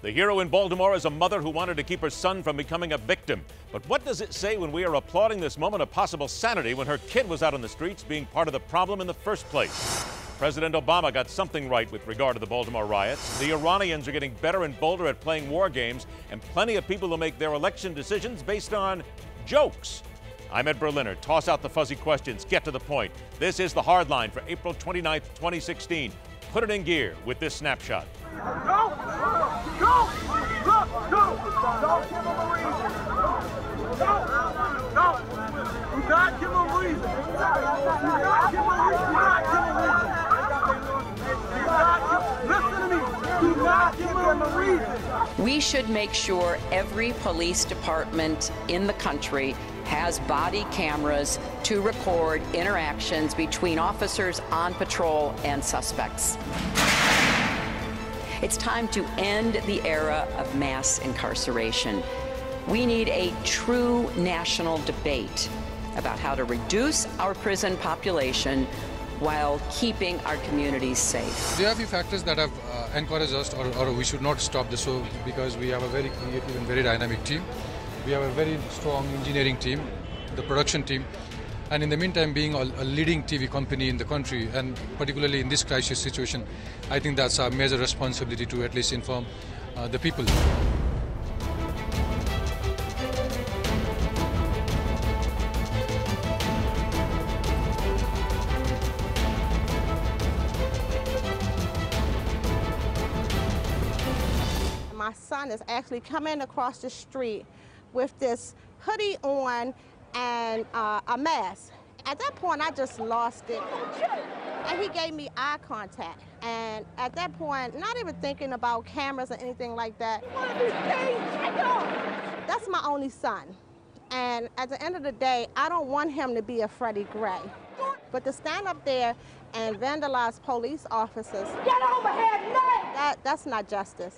The hero in Baltimore is a mother who wanted to keep her son from becoming a victim. But what does it say when we are applauding this moment of possible sanity when her kid was out on the streets being part of the problem in the first place? President Obama got something right with regard to the Baltimore riots. The Iranians are getting better and bolder at playing war games, and plenty of people who make their election decisions based on jokes. I'm Ed Berliner. Toss out the fuzzy questions. Get to the point. This is the Hard Line for April 29th, 2016. Put it in gear with this snapshot. Go! Go! Look! Go! Don't give him a reason. No! Do not give him a reason. Do not give him a reason. Do not give him a reason. Listen to me. Do not give him a reason. We should make sure every police department in the country has body cameras to record interactions between officers on patrol and suspects. It's time to end the era of mass incarceration. We need a true national debate about how to reduce our prison population while keeping our communities safe. There are a few factors that have encouraged us, or we should not stop this, because we have a very creative and very dynamic team. We have a very strong engineering team, the production team, and in the meantime, being a leading TV company in the country, and particularly in this crisis situation, I think that's our major responsibility to at least inform the people. My son is actually coming across the street with this hoodie on and a mask. At that point, I just lost it. And he gave me eye contact. And at that point, not even thinking about cameras or anything like that. That's my only son. And at the end of the day, I don't want him to be a Freddie Gray. But to stand up there and vandalize police officers, get over here, that's not justice.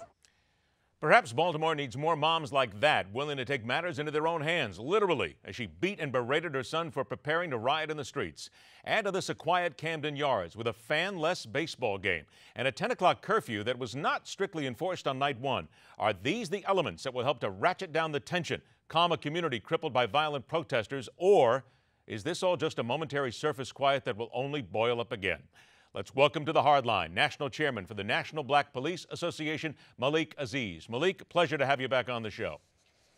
Perhaps Baltimore needs more moms like that, willing to take matters into their own hands, literally, as she beat and berated her son for preparing to riot in the streets. Add to this a quiet Camden Yards with a fan-less baseball game and a 10 o'clock curfew that was not strictly enforced on night one. Are these the elements that will help to ratchet down the tension, calm a community crippled by violent protesters, or is this all just a momentary surface quiet that will only boil up again? Let's welcome to the Hard Line National Chairman for the National Black Police Association, Malik Aziz. Malik, pleasure to have you back on the show.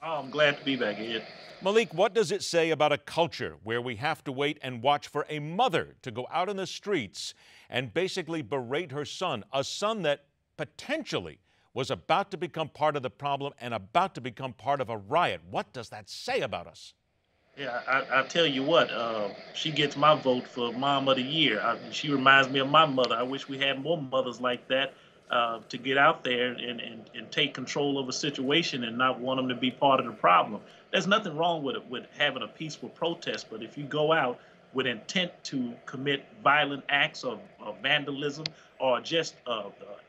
Oh, I'm glad to be back, Ed. Malik, what does it say about a culture where we have to wait and watch for a mother to go out in the streets and basically berate her son, a son that potentially was about to become part of the problem and about to become part of a riot? What does that say about us? Yeah, I tell you what, she gets my vote for Mom of the Year. She reminds me of my mother. I wish we had more mothers like that to get out there and take control of a situation and not want them to be part of the problem. There's nothing wrong with having a peaceful protest, but if you go out with intent to commit violent acts of vandalism or just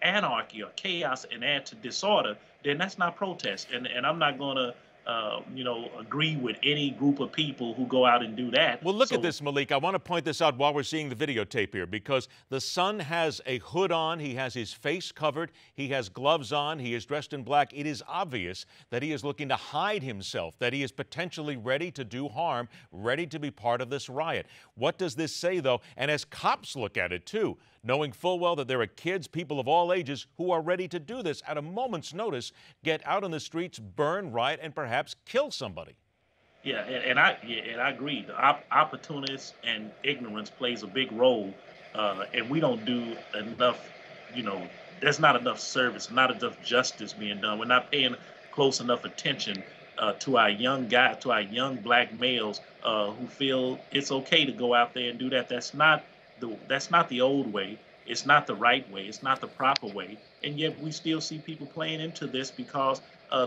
anarchy or chaos and add to disorder, then that's not protest. And I'm not going to agree with any group of people who go out and do that. Well, look at this, Malik. I want to point this out while we're seeing the videotape here, because the son has a hood on, he has his face covered, he has gloves on, he is dressed in black. It is obvious that he is looking to hide himself, that he is potentially ready to do harm, ready to be part of this riot. What does this say, though? And as cops look at it, too, knowing full well that there are kids, people of all ages, who are ready to do this at a moment's notice, get out on the streets, burn, riot, and perhaps kill somebody. Yeah, and I agree. The opportunists and ignorance plays a big role, and we don't do enough. There's not enough service, not enough justice being done. We're not paying close enough attention to our young guys, to our young black males who feel it's okay to go out there and do that. That's not the old way. It's not the right way. It's not the proper way. And yet we still see people playing into this because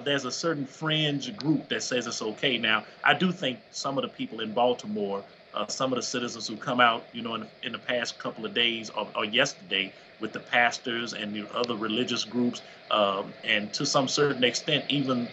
there's a certain fringe group that says it's okay. Now, I do think some of the people in Baltimore, some of the citizens who come out, in the past couple of days or yesterday with the pastors and the other religious groups, and to some certain extent, even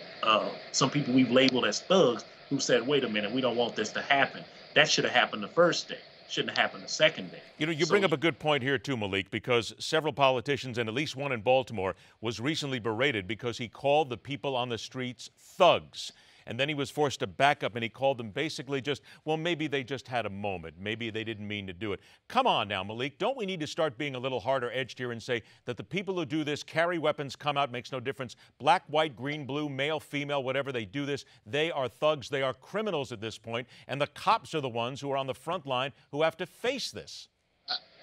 some people we've labeled as thugs who said, wait a minute, we don't want this to happen. That should have happened the first day. shouldn't have happened the second day. You know, you bring up a good point here too, Malik, because several politicians, and at least one in Baltimore, was recently berated because he called the people on the streets thugs. And then he was forced to back up, and he called them basically just, well, maybe they just had a moment. Maybe they didn't mean to do it. Come on now, Malik. Don't we need to start being a little harder edged here and say that the people who do this carry weapons, come out, makes no difference. Black, white, green, blue, male, female, whatever they do this, they are thugs. They are criminals at this point. And the cops are the ones who are on the front line who have to face this.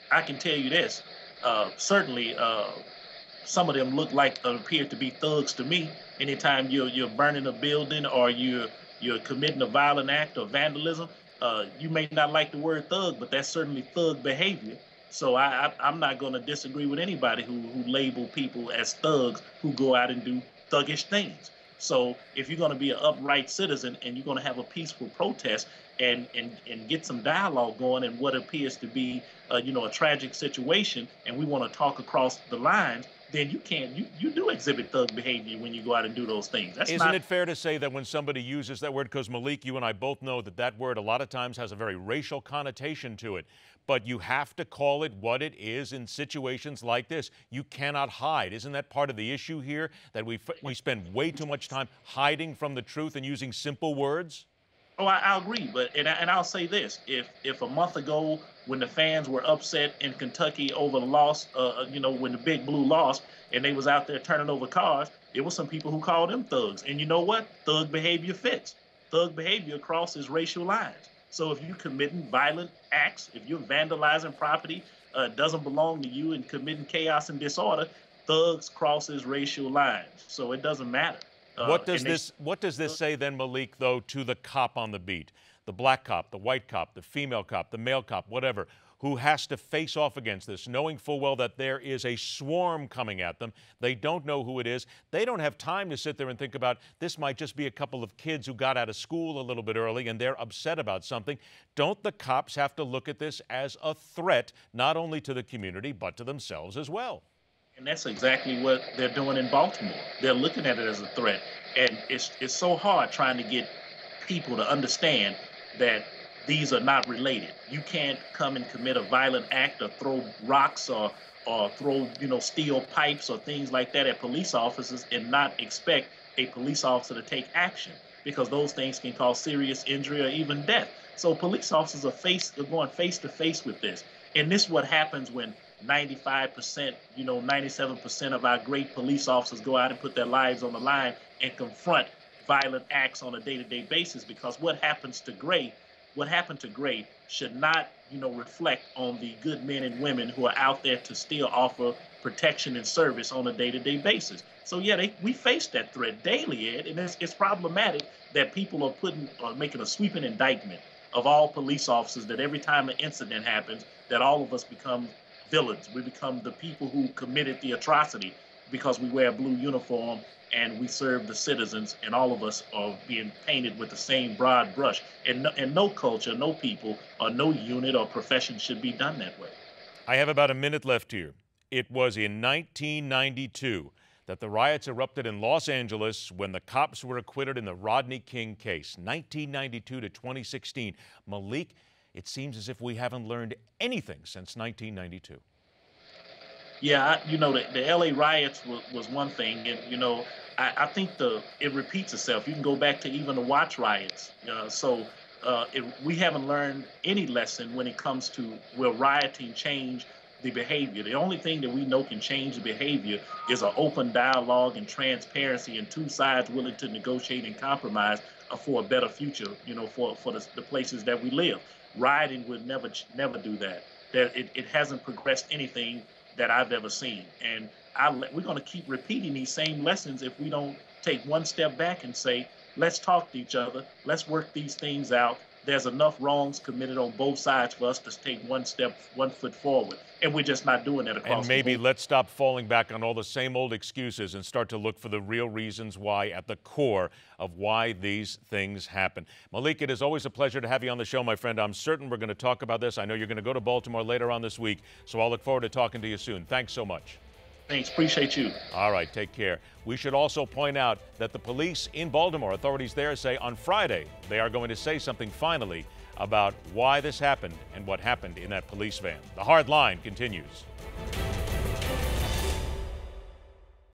I can tell you this. Certainly, some of them look like appear to be thugs to me. Anytime you're burning a building or you're committing a violent act or vandalism, you may not like the word thug, but that's certainly thug behavior. So I'm not going to disagree with anybody who label people as thugs who go out and do thuggish things. So if you're going to be an upright citizen and you're going to have a peaceful protest and get some dialogue going in what appears to be a tragic situation, and we want to talk across the lines, then you do exhibit thug behavior when you go out and do those things. Isn't it fair to say that when somebody uses that word, because Malik, you and I both know that that word a lot of times has a very racial connotation to it, but you have to call it what it is in situations like this. You cannot hide. Isn't that part of the issue here, that we spend way too much time hiding from the truth and using simple words? Oh, I agree, but I'll say this: if a month ago, when the fans were upset in Kentucky over the loss, when the Big Blue lost, and they was out there turning over cars, there were some people who called them thugs. And you know what? Thug behavior fits. Thug behavior crosses racial lines. So if you're committing violent acts, if you're vandalizing property, doesn't belong to you, and committing chaos and disorder, thugs crosses racial lines. So it doesn't matter. What does this say then, Malik, though, to the cop on the beat? The black cop, the white cop, the female cop, the male cop, whatever, who has to face off against this, knowing full well that there is a swarm coming at them. They don't know who it is. They don't have time to sit there and think about, this might just be a couple of kids who got out of school a little bit early and they're upset about something. Don't the cops have to look at this as a threat, not only to the community, but to themselves as well? And that's exactly what they're doing in Baltimore. They're looking at it as a threat. And it's so hard trying to get people to understand that these are not related. You can't come and commit a violent act or throw rocks or throw, steel pipes or things like that at police officers and not expect a police officer to take action, because those things can cause serious injury or even death. So police officers are going face to face with this. And this is what happens when 95%, 97% of our great police officers go out and put their lives on the line and confront violent acts on a day-to-day basis, because what happened to Gray should not, reflect on the good men and women who are out there to still offer protection and service on a day-to-day basis. So yeah, we face that threat daily, Ed, and it's problematic that people are making a sweeping indictment of all police officers, that every time an incident happens, that all of us become villains. We become the people who committed the atrocity because we wear a blue uniform and we serve the citizens, and all of us are being painted with the same broad brush. And no culture, no people, or no unit or profession should be done that way. I have about a minute left here. It was in 1992 that the riots erupted in Los Angeles when the cops were acquitted in the Rodney King case. 1992 to 2016. Malik, it seems as if we haven't learned anything since 1992. Yeah, the LA riots was one thing, and I think it repeats itself. You can go back to even the Watts riots. We haven't learned any lesson when it comes to will rioting change the behavior. The only thing that we know can change the behavior is an open dialogue and transparency, and two sides willing to negotiate and compromise for a better future. For the places that we live. Rioting would never do that. It hasn't progressed anything that I've ever seen. And we're going to keep repeating these same lessons if we don't take one step back and say, let's talk to each other, let's work these things out. There's enough wrongs committed on both sides for us to take one foot forward. And we're just not doing that across the board. And maybe let's stop falling back on all the same old excuses and start to look for the real reasons why, at the core of why these things happen. Malik, it is always a pleasure to have you on the show, my friend. I'm certain we're going to talk about this. I know you're going to go to Baltimore later on this week, so I'll look forward to talking to you soon. Thanks so much. Thanks. Appreciate you. All right. Take care. We should also point out that the police in Baltimore, authorities there say on Friday, they are going to say something finally about why this happened and what happened in that police van. The Hard Line continues.